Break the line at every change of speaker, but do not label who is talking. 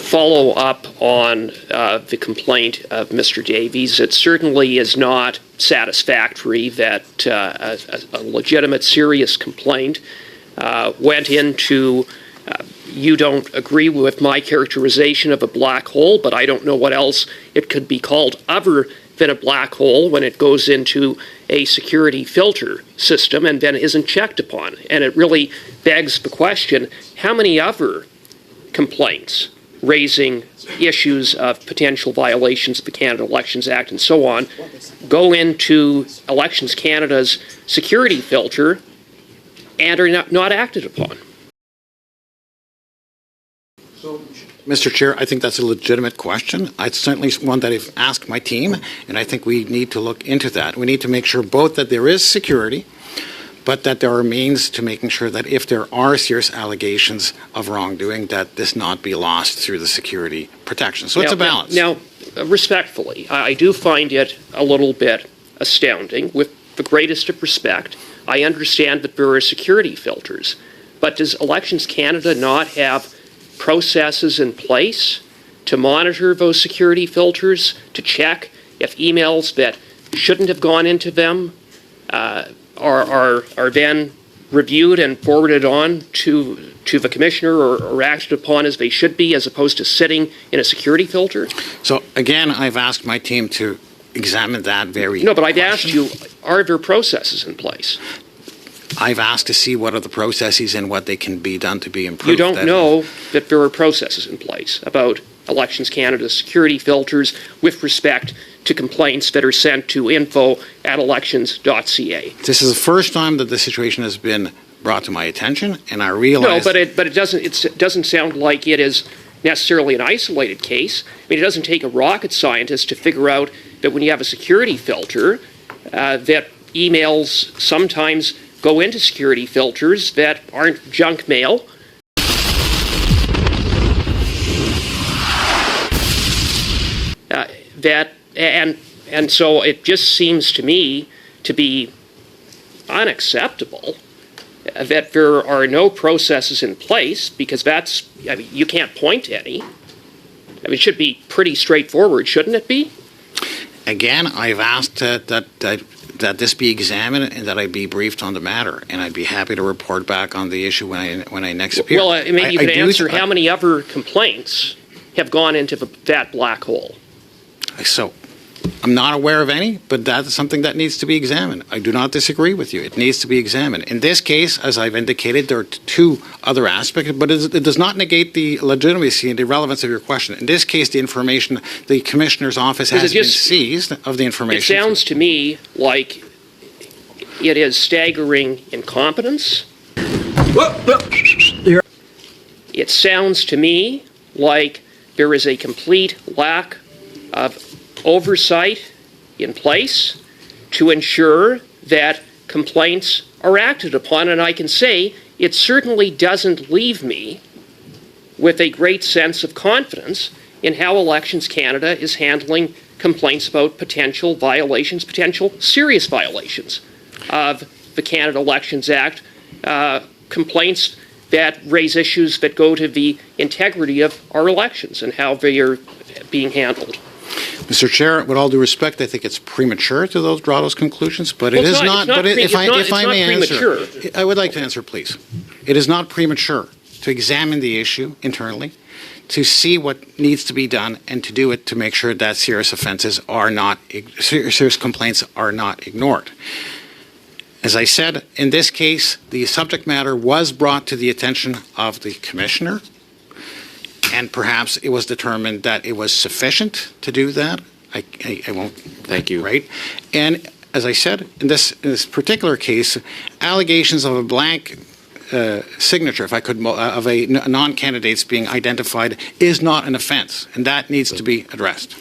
follow up on the complaint of Mr. Davies. It certainly is not satisfactory that a legitimate, serious complaint went into, you don't agree with my characterization of a black hole, but I don't know what else it could be called other than a black hole when it goes into a security filter system and then isn't checked upon. And it really begs the question, how many other complaints raising issues of potential violations of the Canada Elections Act and so on go into Elections Canada's security filter and are not acted upon?
So, Mr. Chair, I think that's a legitimate question. It's certainly one that I've asked my team, and I think we need to look into that. We need to make sure both that there is security, but that there are means to making sure that if there are serious allegations of wrongdoing, that this not be lost through the security protection. So it's a balance.
Now, respectfully, I do find it a little bit astounding. With the greatest of respect, I understand that there are security filters, but does Elections Canada not have processes in place to monitor those security filters, to check if emails that shouldn't have gone into them are then reviewed and forwarded on to the commissioner or acted upon as they should be, as opposed to sitting in a security filter?
So again, I've asked my team to examine that very
No, but I've asked you, are there processes in place?
I've asked to see what are the processes and what they can be done to be improved.
You don't know that there are processes in place about Elections Canada's security filters with respect to complaints that are sent to info@elections.ca.
This is the first time that the situation has been brought to my attention, and I realize...
No, but it doesn't sound like it is necessarily an isolated case. I mean, it doesn't take a rocket scientist to figure out that when you have a security filter, that emails sometimes go into security filters that aren't junk mail. And so it just seems to me to be unacceptable that there are no processes in place, because that's, I mean, you can't point to any. I mean, it should be pretty straightforward, shouldn't it be?
Again, I've asked that this be examined and that I be briefed on the matter, and I'd be happy to report back on the issue when I next appear.
Well, maybe you could answer how many other complaints have gone into that black hole.
So, I'm not aware of any, but that is something that needs to be examined. I do not disagree with you. It needs to be examined. In this case, as I've indicated, there are two other aspects, but it does not negate the legitimacy and the relevance of your question. In this case, the information, the Commissioner's office has been seized of the information.
It sounds to me like it is staggering incompetence. It sounds to me like there is a complete lack of oversight in place to ensure that complaints are acted upon, and I can say it certainly doesn't leave me with a great sense of confidence in how Elections Canada is handling complaints about potential violations, potential serious violations of the Canada Elections Act, complaints that raise issues that go to the integrity of our elections and how they are being handled.
Mr. Chair, with all due respect, I think it's premature to draw those conclusions, but it is not. But if I may answer, I would like to answer, please. It is not premature to examine the issue internally, to see what needs to be done, and to do it to make sure that serious offences are not, serious complaints are not ignored. As I said, in this case, the subject matter was brought to the attention of the Commissioner, and perhaps it was determined that it was sufficient to do that. I won't. Thank you. Right. And as I said, in this particular case, allegations of a blank signature, if I could, of a non-candidate's being identified is not an offence, and that needs to be addressed.